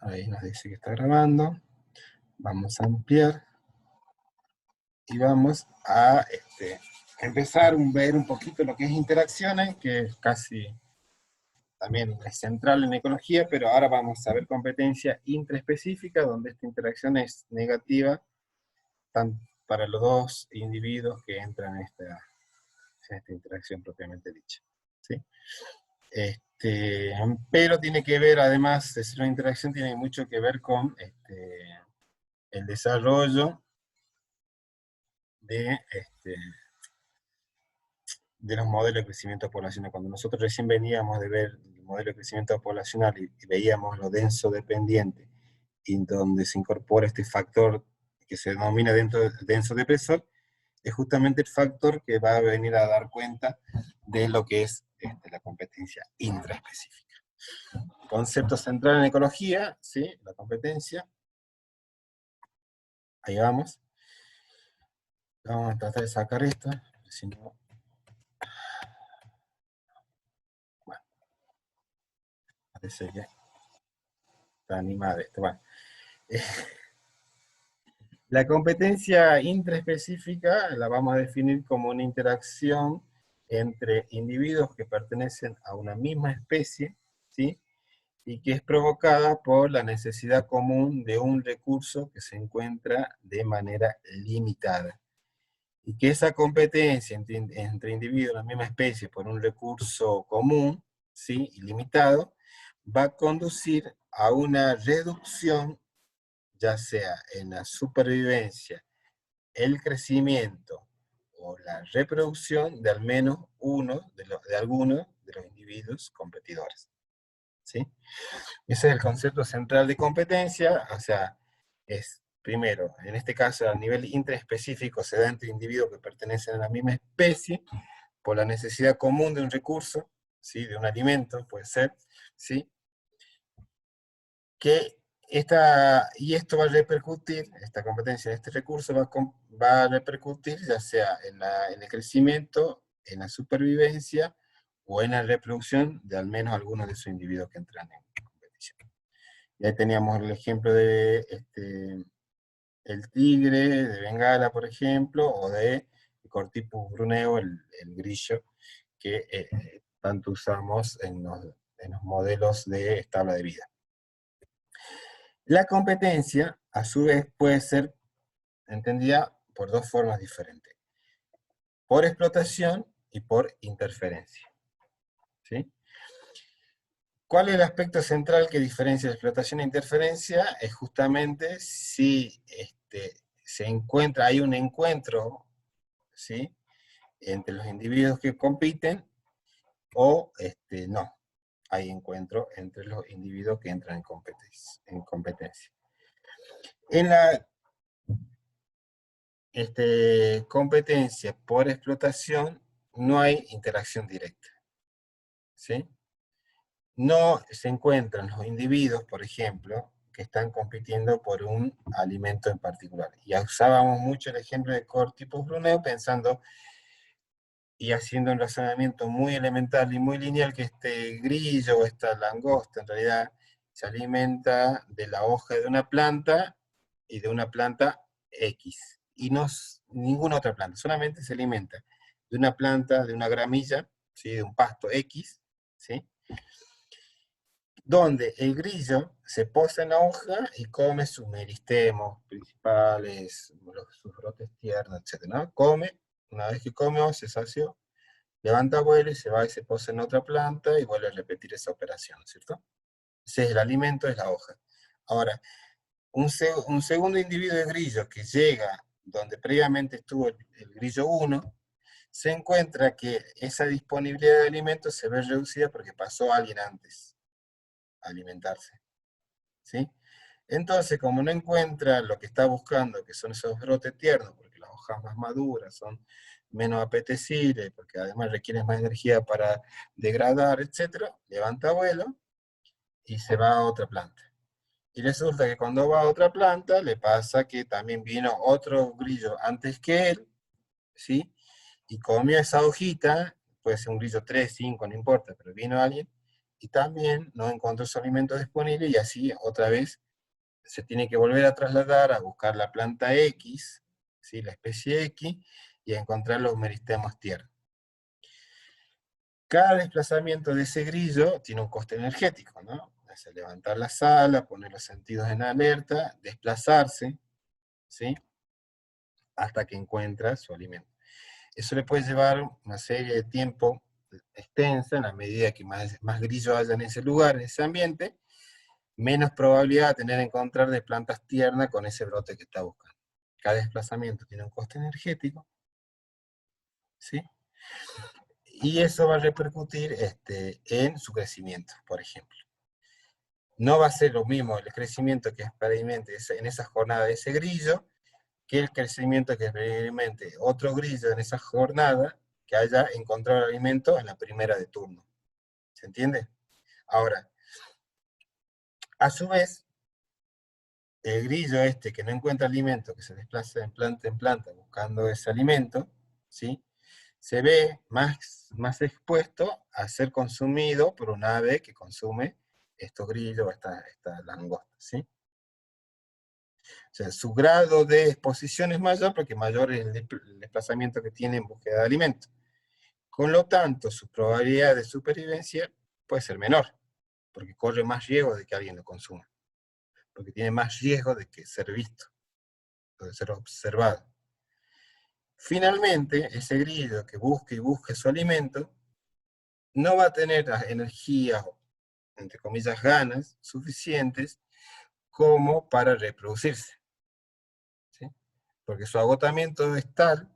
Ahí nos dice que está grabando. Vamos a ampliar. Y vamos a empezar a ver un poquito lo que es interacciones, que es casi también es central en ecología, pero ahora vamos a ver competencia intraespecífica, donde esta interacción es negativa para los dos individuos que entran en esta interacción propiamente dicha. ¿Sí? Pero tiene que ver, además de ser una interacción, tiene mucho que ver con el desarrollo de los modelos de crecimiento poblacional. Cuando nosotros recién veníamos de ver el modelo de crecimiento poblacional y veíamos lo denso dependiente, y donde se incorpora este factor que se denomina denso depresor, es justamente el factor que va a venir a dar cuenta de lo que es la competencia intraespecífica. Concepto central en ecología, ¿sí? La competencia. Ahí vamos. Vamos a tratar de sacar esto, si no... Bueno, parece que está animado esto. Bueno. La competencia intraespecífica la vamos a definir como una interacción entre individuos que pertenecen a una misma especie, ¿sí? Y que es provocada por la necesidad común de un recurso que se encuentra de manera limitada. Y que esa competencia entre individuos de la misma especie por un recurso común, ¿sí? Ilimitado, va a conducir a una reducción, ya sea en la supervivencia, el crecimiento o la reproducción de al menos uno de algunos de los individuos competidores. ¿Sí? Ese es el concepto central de competencia, o sea, es primero, en este caso a nivel intraespecífico se da entre individuos que pertenecen a la misma especie, por la necesidad común de un recurso, ¿sí? De un alimento, puede ser, ¿sí? Y esto va a repercutir, esta competencia de este recurso va a repercutir ya sea en el crecimiento, en la supervivencia, o en la reproducción de al menos algunos de esos individuos que entran en competición. Y ahí teníamos el ejemplo de el tigre, de Bengala, por ejemplo, o de Cortipus bruneo, el grillo, que tanto usamos en los modelos de tabla de vida. La competencia, a su vez, puede ser entendida por dos formas diferentes: por explotación y por interferencia. ¿Sí? ¿Cuál es el aspecto central que diferencia la explotación e interferencia? Es justamente si hay un encuentro, ¿sí?, entre los individuos que compiten, o no hay encuentro entre los individuos que entran en competencia. En la competencia por explotación no hay interacción directa, ¿sí? No se encuentran los individuos, por ejemplo, que están compitiendo por un alimento en particular. Ya usábamos mucho el ejemplo de Cortipus bruneo, pensando y haciendo un razonamiento muy elemental y muy lineal, que este grillo o esta langosta en realidad se alimenta de la hoja de una planta y de una planta X, y no ninguna otra planta, solamente se alimenta de una planta, de una gramilla, ¿sí?, de un pasto X, ¿sí?, donde el grillo se posa en la hoja y come sus meristemos principales, sus brotes tiernos, etc., ¿no? Come, una vez que come, se sació, levanta vuelo y se va y se posa en otra planta y vuelve a repetir esa operación, ¿cierto? Ese es el alimento, es la hoja. Ahora, un segundo individuo de grillo que llega donde previamente estuvo el grillo 1, se encuentra que esa disponibilidad de alimentos se ve reducida porque pasó alguien antes a alimentarse, ¿sí? Entonces, como no encuentra lo que está buscando, que son esos brotes tiernos, porque las hojas más maduras son menos apetecibles, porque además requieren más energía para degradar, etc., levanta vuelo y se va a otra planta. Y resulta que cuando va a otra planta, le pasa que también vino otro grillo antes que él, ¿sí? Y comió esa hojita, puede ser un grillo 3, 5, no importa, pero vino alguien, y también no encontró su alimento disponible, y así otra vez se tiene que volver a trasladar a buscar la planta X, ¿sí? La especie X, y a encontrar los meristemos tiernos. Cada desplazamiento de ese grillo tiene un coste energético, ¿no? Es levantar la sala, poner los sentidos en alerta, desplazarse, ¿sí? Hasta que encuentra su alimento. Eso le puede llevar una serie de tiempo extensa, en la medida que más grillos haya en ese lugar, en ese ambiente, menos probabilidad de tener encontrar de plantas tiernas con ese brote que está buscando. Cada desplazamiento tiene un coste energético, ¿sí? Y eso va a repercutir en su crecimiento, por ejemplo. No va a ser lo mismo el crecimiento que experimente en esa jornada de ese grillo, que el crecimiento que experimente otro grillo en esa jornada que haya encontrado el alimento en la primera de turno. ¿Se entiende? Ahora, a su vez, el grillo que no encuentra alimento, que se desplaza en planta buscando ese alimento, ¿sí? Se ve más expuesto a ser consumido por un ave que consume estos grillos, esta langosta, ¿sí? O sea, su grado de exposición es mayor porque mayor es el desplazamiento que tiene en búsqueda de alimento. Con lo tanto, su probabilidad de supervivencia puede ser menor, porque corre más riesgo de que alguien lo consuma, porque tiene más riesgo de que ser visto, o de ser observado. Finalmente, ese grillo que busca y busca su alimento, no va a tener las energías, entre comillas, ganas suficientes como para reproducirse, ¿sí? Porque su agotamiento es tal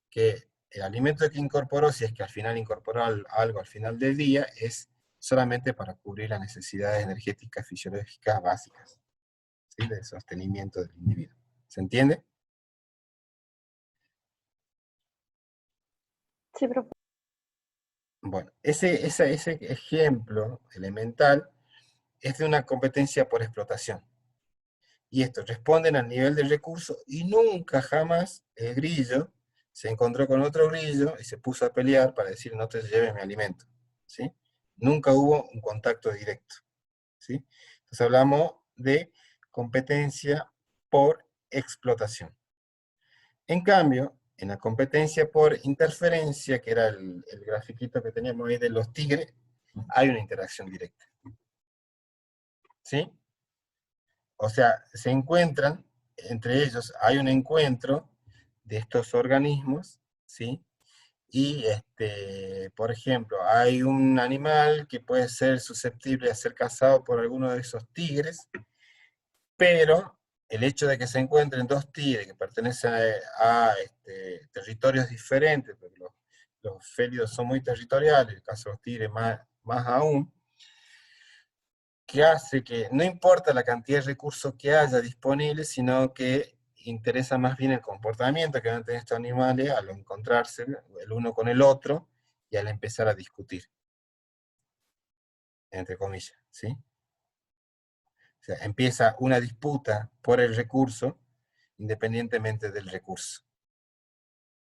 que el alimento que incorporó, si es que al final incorporó algo al final del día, es solamente para cubrir las necesidades energéticas fisiológicas básicas, ¿sí? De sostenimiento del individuo. ¿Se entiende? Sí, profe. Bueno, ese ejemplo elemental es de una competencia por explotación. Y estos responden al nivel del recurso, y nunca jamás el grillo se encontró con otro grillo y se puso a pelear para decir no te lleves mi alimento, ¿sí? Nunca hubo un contacto directo, ¿sí? Entonces hablamos de competencia por explotación. En cambio, en la competencia por interferencia, que era el grafiquito que teníamos ahí de los tigres, hay una interacción directa, ¿sí? O sea, se encuentran, entre ellos hay un encuentro de estos organismos, ¿sí? Y, por ejemplo, hay un animal que puede ser susceptible de ser cazado por alguno de esos tigres, pero el hecho de que se encuentren dos tigres que pertenecen a territorios diferentes, porque los félidos son muy territoriales, en el caso de los tigres más aún, que hace que no importa la cantidad de recursos que haya disponibles, sino que interesa más bien el comportamiento que van a tener estos animales al encontrarse el uno con el otro y al empezar a discutir, entre comillas, ¿sí? O sea, empieza una disputa por el recurso independientemente del recurso,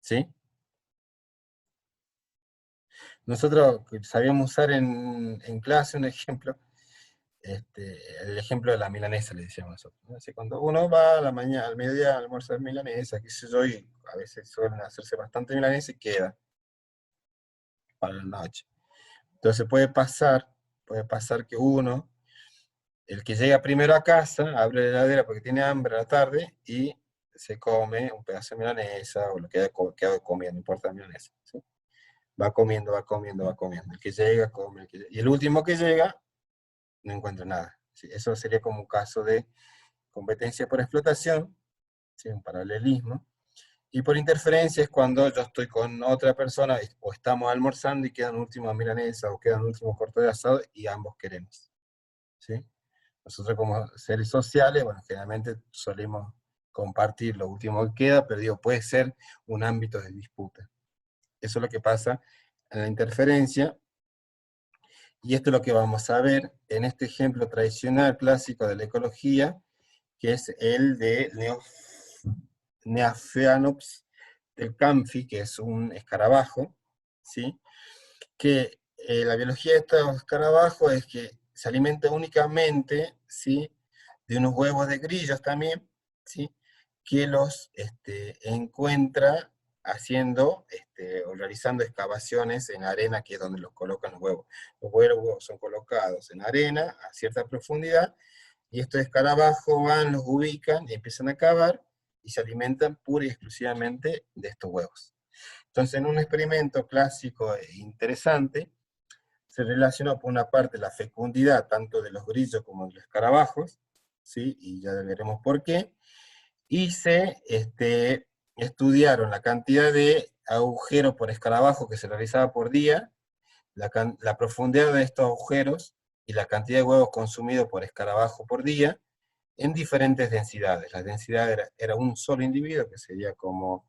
¿sí? Nosotros sabíamos usar en clase un ejemplo, el ejemplo de la milanesa, le decíamos nosotros, ¿no? Así, cuando uno va a la mañana, al mediodía a almorzar milanesa, qué sé yo, y a veces suelen hacerse bastante milanesa y queda para la noche. Entonces puede pasar que uno, el que llega primero a casa, abre la heladera porque tiene hambre a la tarde y se come un pedazo de milanesa o lo que haya comido, no importa la milanesa, ¿sí? Va comiendo, va comiendo, va comiendo. El que llega, come. Y el último que llega, no encuentra nada. ¿Sí? Eso sería como un caso de competencia por explotación, ¿sí? Un paralelismo. Y por interferencia es cuando yo estoy con otra persona o estamos almorzando y queda un último milanesa o queda un último corte de asado y ambos queremos, ¿sí? Nosotros como seres sociales, bueno, generalmente solemos compartir lo último que queda, pero digo, puede ser un ámbito de disputa. Eso es lo que pasa en la interferencia, y esto es lo que vamos a ver en este ejemplo tradicional clásico de la ecología, que es el de Neaphanops del Camfi, que es un escarabajo, ¿sí? Que la biología de estos escarabajos es que se alimenta únicamente, ¿sí?, de unos huevos de grillos también, ¿sí?, que los encuentra haciendo o realizando excavaciones en arena, que es donde los colocan los huevos. Los huevos son colocados en arena a cierta profundidad, y estos escarabajos van, los ubican y empiezan a cavar, y se alimentan pura y exclusivamente de estos huevos. Entonces, en un experimento clásico e interesante, se relacionó por una parte la fecundidad tanto de los grillos como de los escarabajos, ¿sí?, y ya veremos por qué, y se estudiaron la cantidad de agujeros por escarabajo que se realizaba por día, la profundidad de estos agujeros y la cantidad de huevos consumidos por escarabajo por día en diferentes densidades. La densidad era un solo individuo, que sería como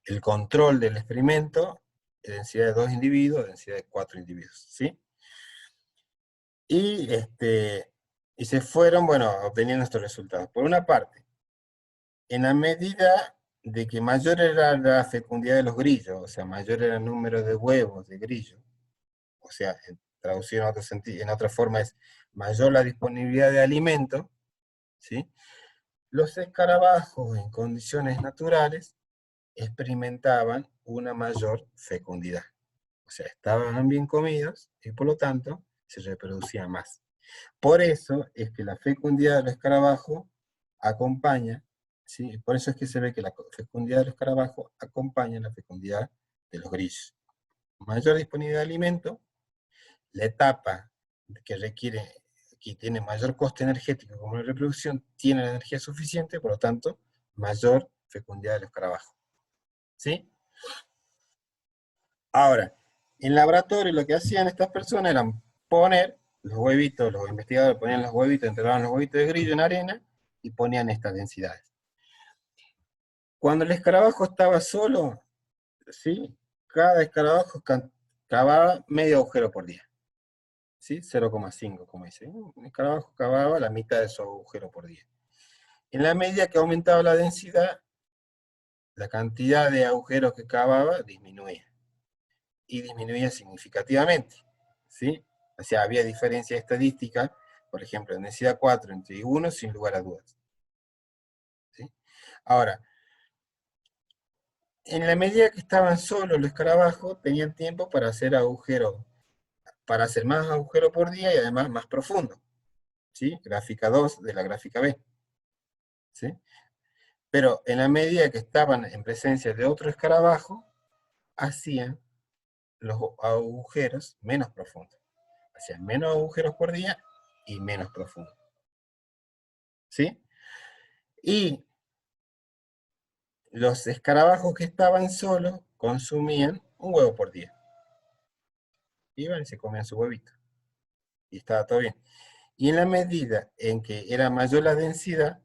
el control del experimento, densidad de 2 individuos, densidad de 4 individuos, ¿sí? Y, y se fueron, bueno, obteniendo estos resultados. Por una parte, en la medida de que mayor era la fecundidad de los grillos, o sea, mayor era el número de huevos de grillo, o sea, traducido en otro sentido, en otra forma es mayor la disponibilidad de alimento, ¿sí?, los escarabajos en condiciones naturales experimentaban una mayor fecundidad. O sea, estaban bien comidos y por lo tanto se reproducían más. Por eso es que la fecundidad del escarabajo acompaña, ¿sí?, por eso es que se ve que la fecundidad del escarabajo acompaña la fecundidad de los grillos. Mayor disponibilidad de alimento, la etapa que requiere, que tiene mayor coste energético como la reproducción, tiene la energía suficiente, por lo tanto, mayor fecundidad del escarabajo. ¿Sí? Ahora, en laboratorio lo que hacían estas personas era poner los huevitos, los investigadores ponían los huevitos, enterraban los huevitos de grillo en arena y ponían estas densidades. Cuando el escarabajo estaba solo, ¿sí?, cada escarabajo cavaba medio agujero por día, ¿sí?, 0,5, como dice. Un escarabajo cavaba la mitad de su agujero por día. En la medida que aumentaba la densidad, la cantidad de agujeros que cavaba disminuía. Y disminuía significativamente, ¿sí? O sea, había diferencia estadística, por ejemplo, en densidad 4 entre 1, sin lugar a dudas. ¿Sí? Ahora, en la medida que estaban solos los escarabajos, tenían tiempo para hacer agujeros, para hacer más agujeros por día y además más profundo. ¿Sí? Gráfica 2 de la gráfica B. ¿Sí? Pero en la medida que estaban en presencia de otro escarabajo, hacían los agujeros menos profundos. Hacían menos agujeros por día y menos profundos. ¿Sí? Y los escarabajos que estaban solos consumían un huevo por día. Iban y se comían su huevito. Y estaba todo bien. Y en la medida en que era mayor la densidad,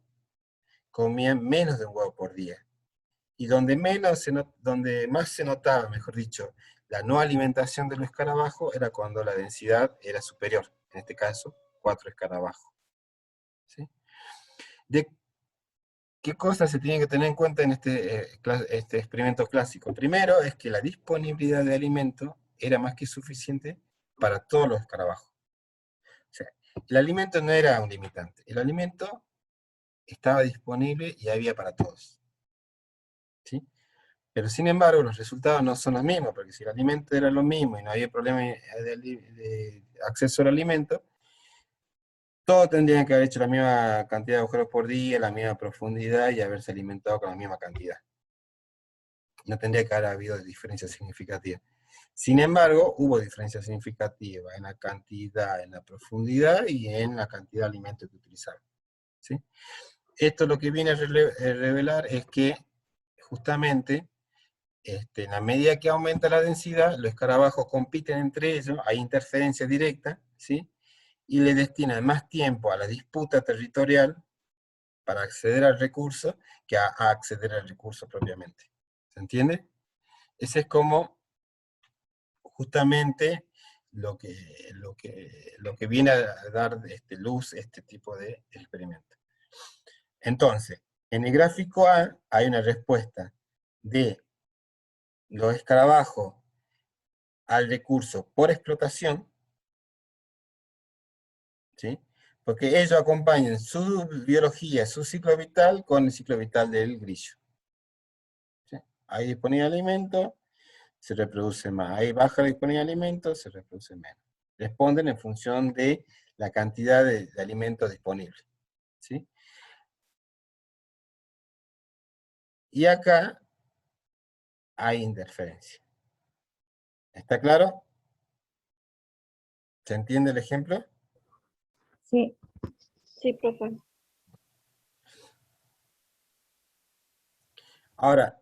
comían menos de un huevo por día. Y donde donde más se notaba, mejor dicho, la no alimentación de los escarabajos era cuando la densidad era superior. En este caso, 4 escarabajos. ¿Sí? ¿De qué cosas se tienen que tener en cuenta en este experimento clásico? Primero es que la disponibilidad de alimento era más que suficiente para todos los escarabajos. O sea, el alimento no era un limitante. El alimento estaba disponible y había para todos. ¿Sí? Pero sin embargo, los resultados no son los mismos, porque si el alimento era lo mismo y no había problema de acceso al alimento, todos tendrían que haber hecho la misma cantidad de agujeros por día, la misma profundidad y haberse alimentado con la misma cantidad. No tendría que haber habido diferencias significativas. Sin embargo, hubo diferencias significativas en la cantidad, en la profundidad y en la cantidad de alimento que utilizaban. ¿Sí? Esto lo que viene a revelar es que justamente en la medida que aumenta la densidad, los escarabajos compiten entre ellos, hay interferencia directa, ¿sí?, y le destinan más tiempo a la disputa territorial para acceder al recurso que a acceder al recurso propiamente. ¿Se entiende? Ese es como justamente lo que viene a dar luz este tipo de experimento. Entonces, en el gráfico A hay una respuesta de los escarabajos al recurso por explotación, ¿sí? Porque ellos acompañan su biología, su ciclo vital con el ciclo vital del grillo. ¿Sí? Hay disponible alimento, se reproduce más. Hay baja disponibilidad de alimentos, se reproduce menos. Responden en función de la cantidad de alimentos disponibles. ¿Sí? Y acá hay interferencia. ¿Está claro? ¿Se entiende el ejemplo? Sí. Sí, profe. Ahora,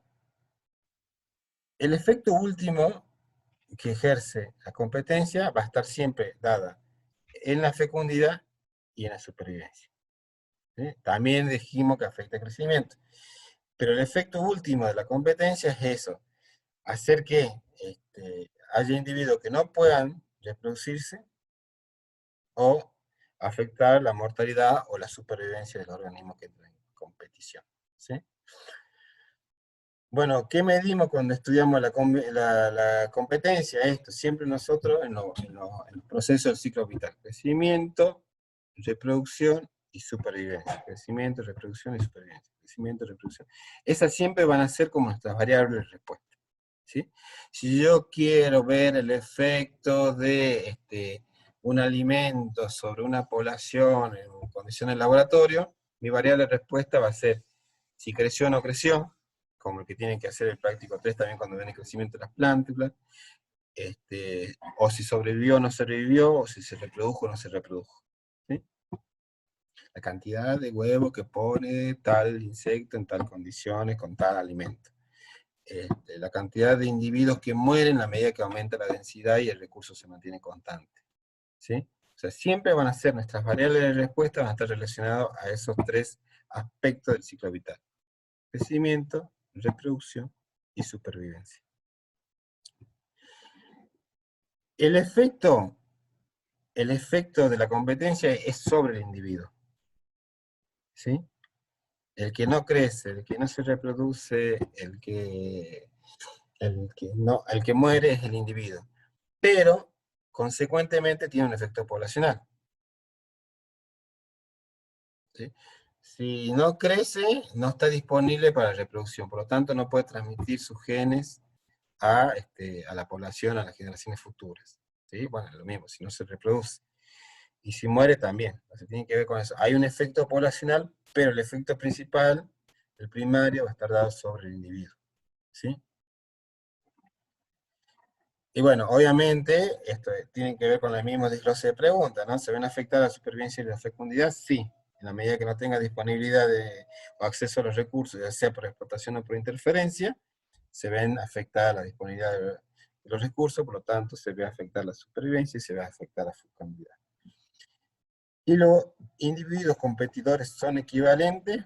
el efecto último que ejerce la competencia va a estar siempre dada en la fecundidad y en la supervivencia. ¿Sí? También dijimos que afecta el crecimiento. Pero el efecto último de la competencia es eso, hacer que haya individuos que no puedan reproducirse o afectar la mortalidad o la supervivencia del organismo que entra en competición. ¿Sí? Bueno, ¿qué medimos cuando estudiamos la competencia? Esto, siempre nosotros en los procesos del ciclo vital, crecimiento, reproducción y supervivencia. Crecimiento, reproducción y supervivencia. Crecimiento, reproducción. Esas siempre van a ser como nuestras variables de respuesta. ¿Sí? Si yo quiero ver el efecto de un alimento sobre una población en condiciones de laboratorio, mi variable de respuesta va a ser si creció o no creció, como el que tiene que hacer el práctico 3 también cuando ven el crecimiento de las plántulas, o si sobrevivió o no sobrevivió, o si se reprodujo o no se reprodujo. ¿Sí? La cantidad de huevos que pone tal insecto en tal condiciones, con tal alimento. La cantidad de individuos que mueren a medida que aumenta la densidad y el recurso se mantiene constante. ¿Sí? O sea, siempre van a ser nuestras variables de respuesta, van a estar relacionadas a esos tres aspectos del ciclo vital. Crecimiento, reproducción y supervivencia. El efecto de la competencia es sobre el individuo. ¿Sí? El que no crece, el que no se reproduce, el que muere es el individuo. Pero, consecuentemente, tiene un efecto poblacional. ¿Sí? Si no crece, no está disponible para la reproducción, por lo tanto no puede transmitir sus genes a la población, a las generaciones futuras. ¿Sí? Bueno, lo mismo, si no se reproduce. Y si muere también, o sea, tiene que ver con eso. Hay un efecto poblacional, pero el efecto principal, el primario, va a estar dado sobre el individuo. ¿Sí? Y bueno, obviamente, esto tiene que ver con el mismo desglose de preguntas, ¿no? ¿Se ven afectadas la supervivencia y la fecundidad? Sí, en la medida que no tenga disponibilidad o acceso a los recursos, ya sea por explotación o por interferencia, se ven afectadas la disponibilidad de los recursos, por lo tanto, se ve afectar la supervivencia y se ve afectar la fecundidad. Y los individuos competidores son equivalentes,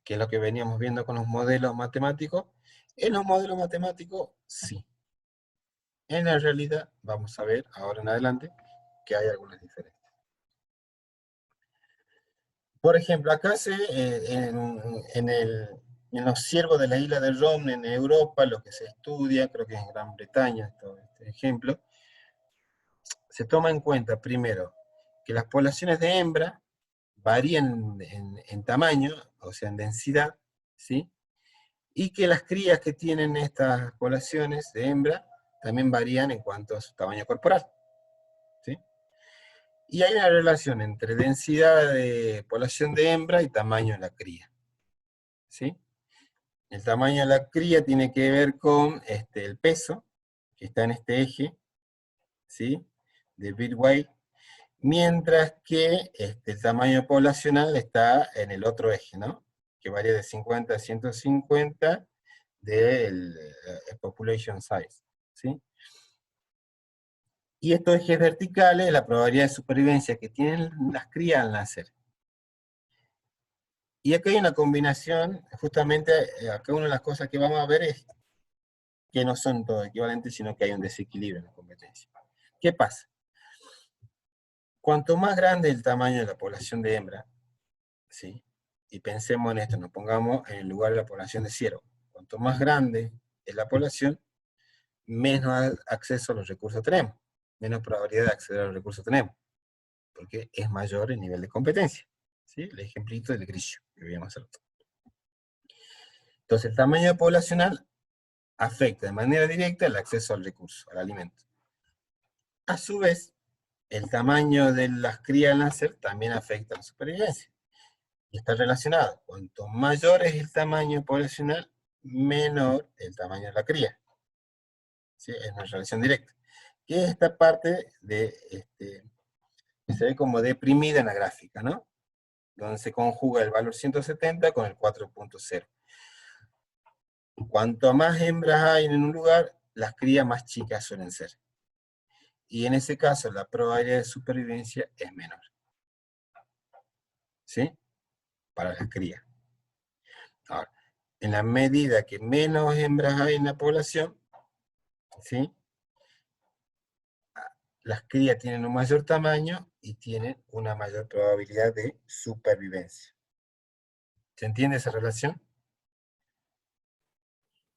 que es lo que veníamos viendo con los modelos matemáticos. En los modelos matemáticos, sí. En la realidad, vamos a ver ahora en adelante que hay algunas diferencias. Por ejemplo, acá en los ciervos de la isla de Rom, en Europa, lo que se estudia, creo que es en Gran Bretaña, este ejemplo, se toma en cuenta primero que las poblaciones de hembra varían en tamaño, o sea, en densidad, ¿sí? Y que las crías que tienen estas poblaciones de hembra también varían en cuanto a su tamaño corporal, ¿sí? Y hay una relación entre densidad de población de hembra y tamaño de la cría, ¿sí? El tamaño de la cría tiene que ver con el peso, que está en este eje, ¿sí? De Bird-Weight, mientras que el tamaño poblacional está en el otro eje, ¿no? Que varía de 50 a 150 del population size, ¿sí? Y estos ejes verticales, la probabilidad de supervivencia que tienen las crías al nacer. Y acá hay una combinación, justamente acá una de las cosas que vamos a ver es que no son todos equivalentes, sino que hay un desequilibrio en la competencia. ¿Qué pasa? Cuanto más grande el tamaño de la población de hembra, ¿sí? Y pensemos en esto, nos pongamos en el lugar de la población de ciervo. Cuanto más grande es la población, menos acceso a los recursos tenemos, menos probabilidad de acceder a los recursos tenemos, porque es mayor el nivel de competencia. ¿Sí? El ejemplito del grillo que vimos hacer. Entonces, el tamaño poblacional afecta de manera directa el acceso al recurso, al alimento. A su vez, el tamaño de las crías al nacer también afecta a la supervivencia. Y está relacionado. Cuanto mayor es el tamaño poblacional, menor el tamaño de la cría. ¿Sí? Es una relación directa. Que es esta parte de, que se ve como deprimida en la gráfica, ¿no? Donde se conjuga el valor 170 con el 4.0. Cuanto más hembras hay en un lugar, las crías más chicas suelen ser. Y en ese caso, la probabilidad de supervivencia es menor. ¿Sí? Para las crías. Ahora, en la medida que menos hembras hay en la población, ¿sí? Las crías tienen un mayor tamaño y tienen una mayor probabilidad de supervivencia. ¿Se entiende esa relación?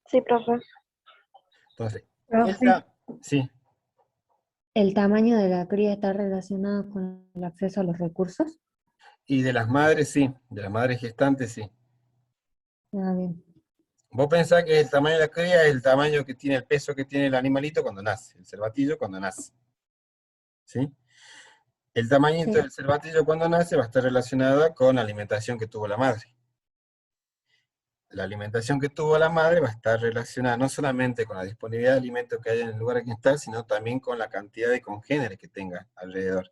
Sí, profe. Entonces, Profe, sí, ¿el tamaño de la cría está relacionado con el acceso a los recursos? y de las madres sí, de las madres gestantes sí. Ah, bien. Vos pensás que el tamaño de la cría es el tamaño que tiene, el peso que tiene el animalito cuando nace, el cervatillo cuando nace. ¿Sí? El tamañito Sí. del cervatillo cuando nace va a estar relacionado con la alimentación que tuvo la madre. La alimentación que tuvo la madre va a estar relacionada no solamente con la disponibilidad de alimentos que hay en el lugar en que está, sino también con la cantidad de congéneres que tenga alrededor.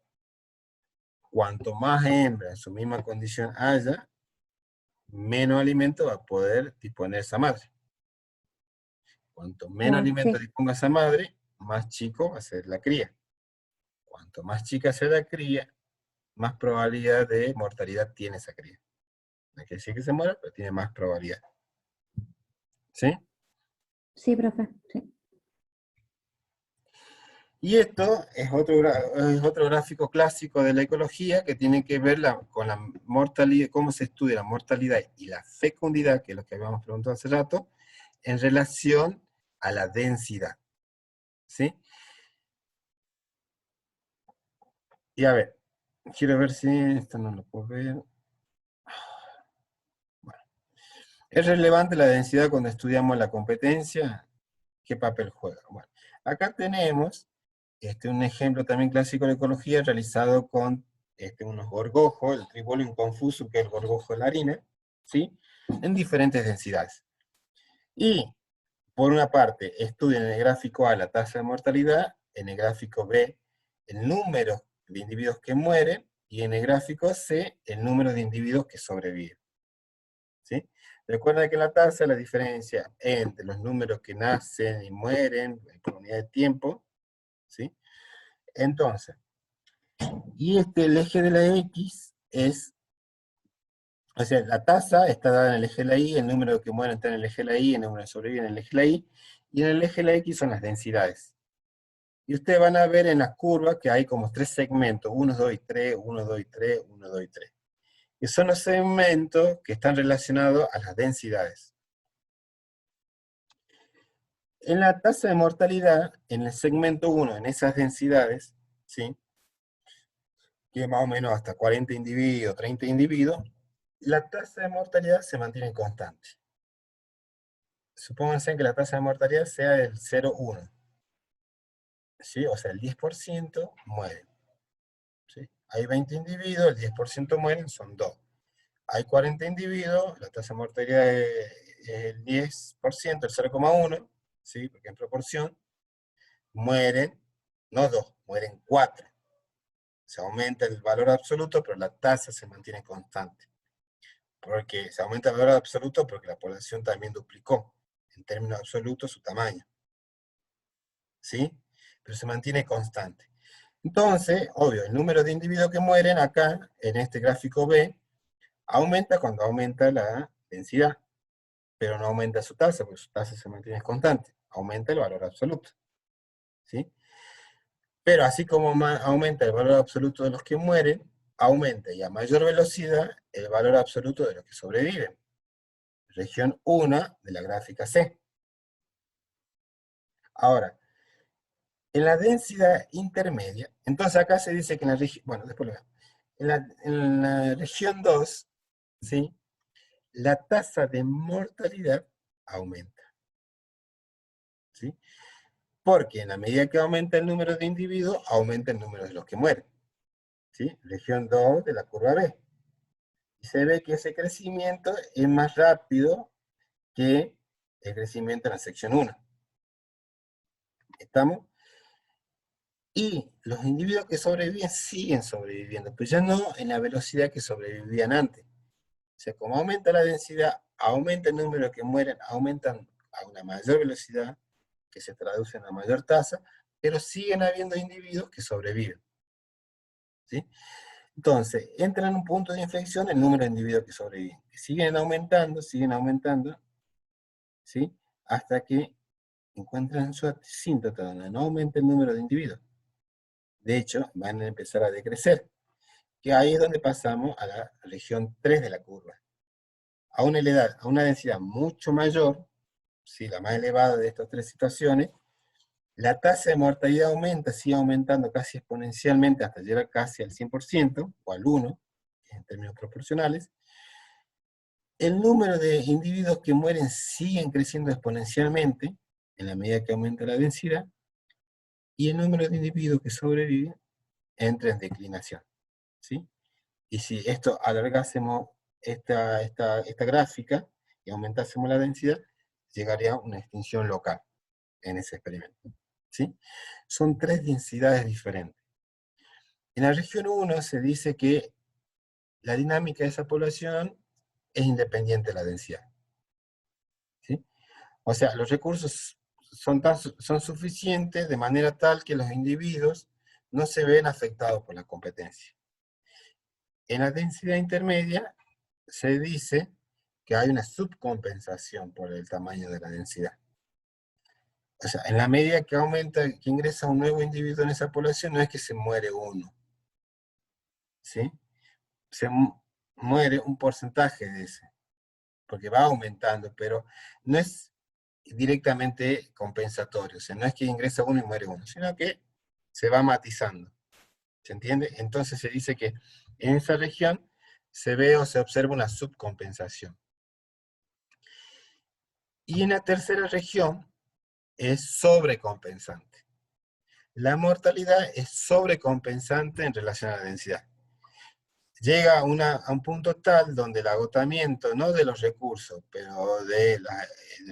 Cuanto más hembra en su misma condición haya, menos alimento va a poder disponer esa madre. Cuanto menos Claro, alimento sí. disponga esa madre, más chico va a ser la cría. Cuanto más chica sea la cría, más probabilidad de mortalidad tiene esa cría. No quiere decir que se muera, pero tiene más probabilidad. ¿Sí? Sí, profe. Sí. Y esto es otro gráfico clásico de la ecología que tiene que ver con la mortalidad, cómo se estudia la mortalidad y la fecundidad, que es lo que habíamos preguntado hace rato, en relación a la densidad. ¿Sí? Y a ver, quiero ver si esto no lo puedo ver. Bueno, ¿es relevante la densidad cuando estudiamos la competencia? ¿Qué papel juega? Bueno, acá tenemos un ejemplo también clásico de ecología realizado con unos gorgojos, el Tribolium confusum, que es el gorgojo de la harina, ¿sí? En diferentes densidades. Y, por una parte, estudian en el gráfico A la tasa de mortalidad, en el gráfico B el número de individuos que mueren, y en el gráfico C el número de individuos que sobreviven. ¿Sí? Recuerda que la tasa es la diferencia entre los números que nacen y mueren por unidad de tiempo, ¿sí? Entonces, y el eje de la X es, o sea, la tasa está dada en el eje de la Y, el número que mueren está en el eje de la Y, el número que sobreviven en el eje de la Y, y en el eje de la X son las densidades. Y ustedes van a ver en las curvas que hay como tres segmentos, 1, 2 y 3, 1, 2 y 3, 1, 2 y 3. Y son los segmentos que están relacionados a las densidades. En la tasa de mortalidad, en el segmento 1, en esas densidades, ¿sí? Que más o menos hasta 40 individuos, 30 individuos, la tasa de mortalidad se mantiene constante. Supónganse que la tasa de mortalidad sea del 0,1. ¿Sí? O sea, el 10% mueren. ¿Sí? Hay 20 individuos, el 10% mueren, son 2. Hay 40 individuos, la tasa de mortalidad es el 10%, el 0,1, ¿sí? Porque en proporción mueren, no 2, mueren 4. Se aumenta el valor absoluto, pero la tasa se mantiene constante. Porque se aumenta el valor absoluto porque la población también duplicó, en términos absolutos, su tamaño. ¿Sí? Pero se mantiene constante. Entonces, obvio, el número de individuos que mueren acá, en este gráfico B, aumenta cuando aumenta la densidad, pero no aumenta su tasa, porque su tasa se mantiene constante, aumenta el valor absoluto. ¿Sí? Pero así como aumenta el valor absoluto de los que mueren, aumenta y a mayor velocidad el valor absoluto de los que sobreviven. Región 1 de la gráfica C. Ahora, en la densidad intermedia, entonces acá se dice que en la región, bueno, después lo veo. En la región 2, ¿sí? La tasa de mortalidad aumenta, ¿sí? Porque en la medida que aumenta el número de individuos, aumenta el número de los que mueren, ¿sí? Región 2 de la curva B. Y se ve que ese crecimiento es más rápido que el crecimiento en la sección 1. ¿Estamos? Y los individuos que sobreviven siguen sobreviviendo, pero ya no en la velocidad que sobrevivían antes. O sea, como aumenta la densidad, aumenta el número que mueren, aumentan a una mayor velocidad, que se traduce en una mayor tasa, pero siguen habiendo individuos que sobreviven, ¿sí? Entonces, entra en un punto de inflexión el número de individuos que sobreviven. Siguen aumentando, ¿sí? Hasta que encuentran su asíntota, donde no aumenta el número de individuos. De hecho, van a empezar a decrecer, que ahí es donde pasamos a la región 3 de la curva. A una densidad mucho mayor, ¿sí? La más elevada de estas tres situaciones, la tasa de mortalidad aumenta, sigue aumentando casi exponencialmente hasta llegar casi al 100%, o al 1, en términos proporcionales. El número de individuos que mueren siguen creciendo exponencialmente, en la medida que aumenta la densidad, y el número de individuos que sobreviven entra en declinación, ¿sí? Y si esto alargásemos esta gráfica y aumentásemos la densidad, llegaría a una extinción local en ese experimento, ¿sí? Son tres densidades diferentes. En la región 1 se dice que la dinámica de esa población es independiente de la densidad, ¿sí? O sea, los recursos son suficientes de manera tal que los individuos no se ven afectados por la competencia. En la densidad intermedia se dice que hay una subcompensación por el tamaño de la densidad. O sea, en la medida que aumenta, que ingresa un nuevo individuo en esa población, no es que se muere uno, ¿sí? Se muere un porcentaje de ese, porque va aumentando, pero no es directamente compensatorio, o sea, no es que ingresa uno y muere uno, sino que se va matizando, ¿se entiende? Entonces se dice que en esa región se ve o se observa una subcompensación. Y en la tercera región es sobrecompensante. La mortalidad es sobrecompensante en relación a la densidad. Llega a un punto tal donde el agotamiento, no de los recursos, pero de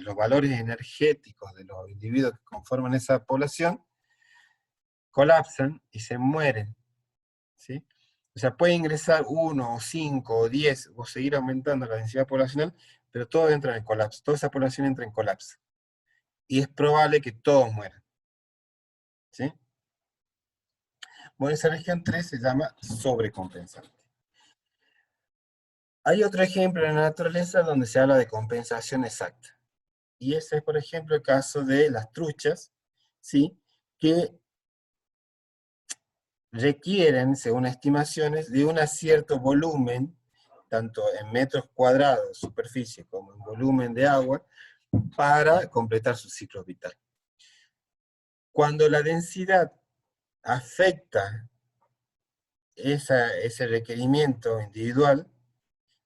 los valores energéticos de los individuos que conforman esa población, colapsan y se mueren, ¿sí? O sea, puede ingresar 1, o 5, o 10, o seguir aumentando la densidad poblacional, pero todo entra en colapso, toda esa población entra en colapso. Y es probable que todos mueran, ¿sí? Bueno, esa región 3 se llama sobrecompensante. Hay otro ejemplo en la naturaleza donde se habla de compensación exacta. Y ese es, por ejemplo, el caso de las truchas, ¿sí? Que requieren, según estimaciones, de un cierto volumen, tanto en metros cuadrados de superficie como en volumen de agua, para completar su ciclo vital. Cuando la densidad afecta ese requerimiento individual,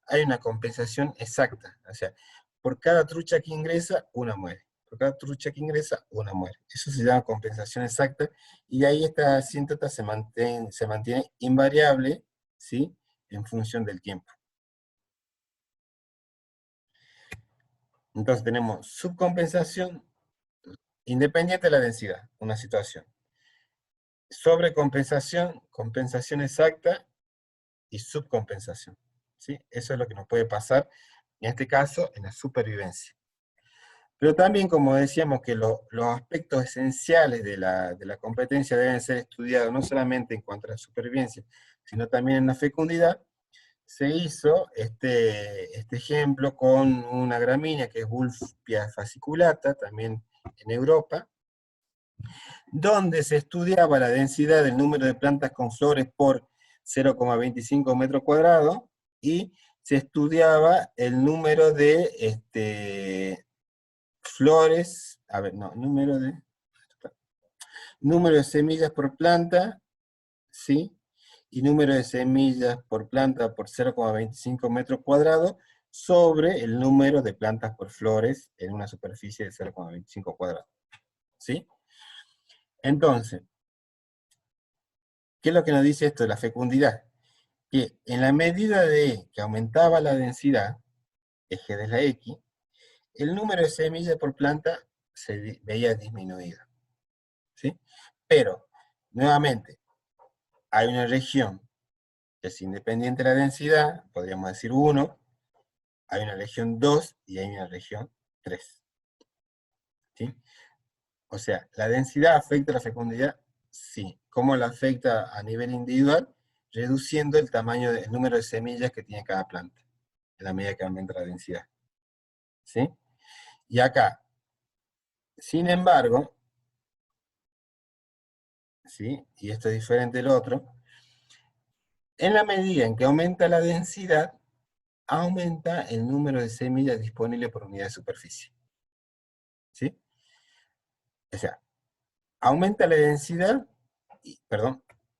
hay una compensación exacta. O sea, por cada trucha que ingresa, una muere. Por cada trucha que ingresa, una muere. Eso se llama compensación exacta, y ahí esta asíntota se mantiene invariable, ¿sí? En función del tiempo. Entonces tenemos subcompensación independiente de la densidad, una situación. Sobrecompensación, compensación exacta y subcompensación, ¿sí? Eso es lo que nos puede pasar, en este caso, en la supervivencia. Pero también, como decíamos, que los aspectos esenciales de la competencia deben ser estudiados no solamente en cuanto a la supervivencia, sino también en la fecundidad. Se hizo este ejemplo con una gramínea que es Wolffia fasciculata, también en Europa, donde se estudiaba la densidad del número de plantas con flores por 0,25 metros cuadrados, y se estudiaba el número de flores, a ver, no, número de número de semillas por planta, ¿sí? Y número de semillas por planta por 0,25 metros cuadrados sobre el número de plantas por flores en una superficie de 0,25 cuadrados, ¿sí? Entonces, ¿qué es lo que nos dice esto de la fecundidad? Que en la medida de que aumentaba la densidad, eje de la X, el número de semillas por planta se veía disminuido, ¿sí? Pero, nuevamente, hay una región que es independiente de la densidad, podríamos decir 1, hay una región 2 y hay una región 3, ¿sí? O sea, ¿la densidad afecta la fecundidad? Sí. ¿Cómo la afecta a nivel individual? Reduciendo el tamaño, el número de semillas que tiene cada planta, en la medida que aumenta la densidad, ¿sí? Y acá, sin embargo, ¿sí? Y esto es diferente del otro, en la medida en que aumenta la densidad, aumenta el número de semillas disponibles por unidad de superficie, ¿sí? O sea, aumenta la densidad,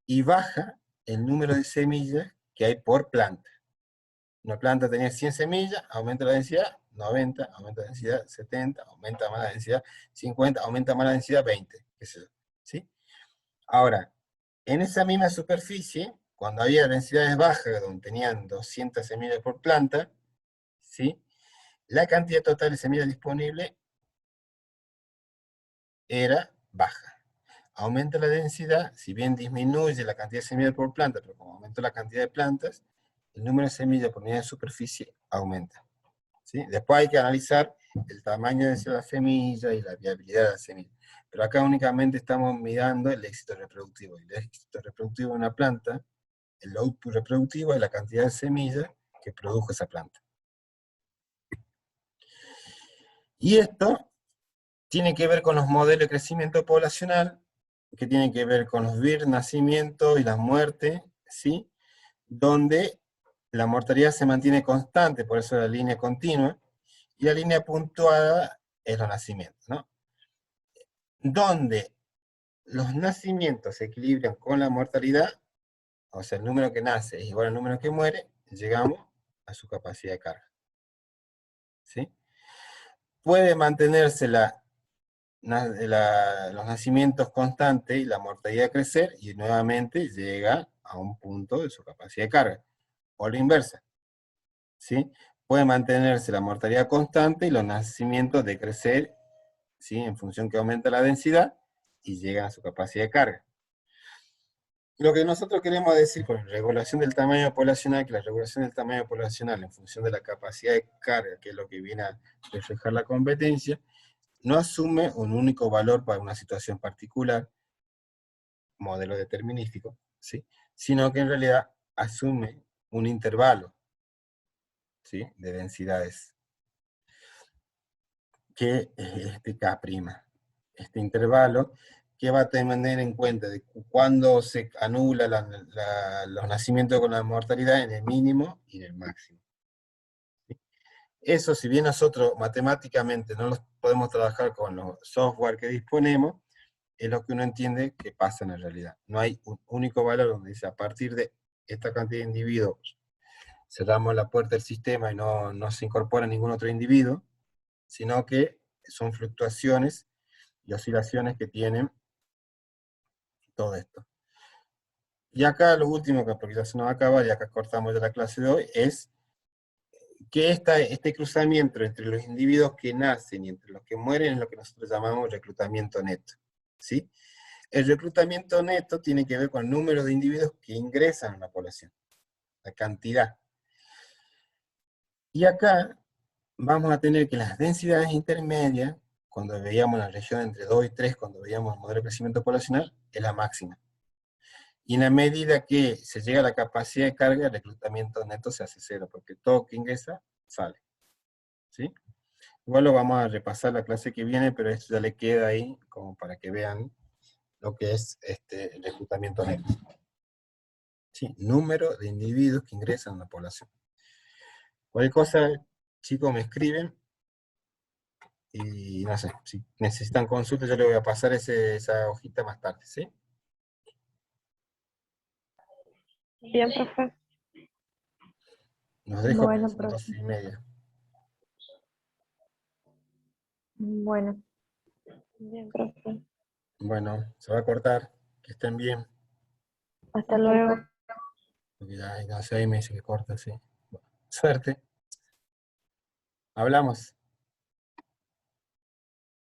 y baja el número de semillas que hay por planta. Una planta tenía 100 semillas, aumenta la densidad, 90, aumenta la densidad, 70, aumenta más la densidad, 50, aumenta más la densidad, 20, qué sé yo, ¿sí? Ahora, en esa misma superficie, cuando había densidades bajas, donde tenían 200 semillas por planta, ¿sí? La cantidad total de semillas disponibles era baja. Aumenta la densidad, si bien disminuye la cantidad de semillas por planta, pero como aumenta la cantidad de plantas, el número de semillas por unidad de superficie aumenta, ¿sí? Después hay que analizar el tamaño de la semilla y la viabilidad de la semilla. Pero acá únicamente estamos mirando el éxito reproductivo. El éxito reproductivo de una planta, el output reproductivo es la cantidad de semillas que produjo esa planta. Y esto tiene que ver con los modelos de crecimiento poblacional, que tienen que ver con los vir, nacimiento y la muerte, ¿sí? Donde la mortalidad se mantiene constante, por eso la línea continua, y la línea puntuada es los nacimientos, ¿no? Donde los nacimientos se equilibran con la mortalidad, o sea, el número que nace es igual al número que muere, llegamos a su capacidad de carga, ¿sí? Puede mantenerse los nacimientos constantes y la mortalidad crecer, y nuevamente llega a un punto de su capacidad de carga, o la inversa, ¿sí? Puede mantenerse la mortalidad constante y los nacimientos decrecer, ¿sí? En función que aumenta la densidad, y llegan a su capacidad de carga. Lo que nosotros queremos decir con la regulación del tamaño poblacional, que la regulación del tamaño poblacional en función de la capacidad de carga, que es lo que viene a reflejar la competencia, no asume un único valor para una situación particular, modelo determinístico, ¿sí? Sino que en realidad asume un intervalo, ¿sí? De densidades, que es este K'. Este intervalo que va a tener en cuenta de cuándo se anula los nacimientos con la mortalidad en el mínimo y en el máximo. ¿Sí? Eso, si bien nosotros matemáticamente no los podemos trabajar con los software que disponemos, es lo que uno entiende que pasa en la realidad. No hay un único valor donde dice a partir de esta cantidad de individuos cerramos la puerta del sistema y no se incorpora ningún otro individuo, sino que son fluctuaciones y oscilaciones que tienen todo esto. Y acá lo último, porque ya se nos acaba, y acá cortamos ya la clase de hoy, es que este cruzamiento entre los individuos que nacen y entre los que mueren es lo que nosotros llamamos reclutamiento neto, ¿sí? El reclutamiento neto tiene que ver con el número de individuos que ingresan a la población, la cantidad. Y acá vamos a tener que las densidades intermedias, cuando veíamos la región entre 2 y 3, cuando veíamos el modelo de crecimiento poblacional, es la máxima. Y en la medida que se llega a la capacidad de carga, el reclutamiento neto se hace cero, porque todo que ingresa, sale, ¿sí? Igual lo vamos a repasar la clase que viene, pero esto ya le queda ahí, como para que vean lo que es el reclutamiento neto. ¿Sí? Número de individuos que ingresan a la población. Cualquier cosa, chicos, me escriben. Y no sé, si necesitan consulta, yo le voy a pasar esa hojita más tarde, ¿sí? Bien, profe. Nos dejo, Bueno, son 12:30. bueno. Bien, profe. Bueno, se va a cortar, que estén bien. Hasta luego. Porque ya no sé, ahí me dice que corta, sí. Bueno, suerte. Hablamos.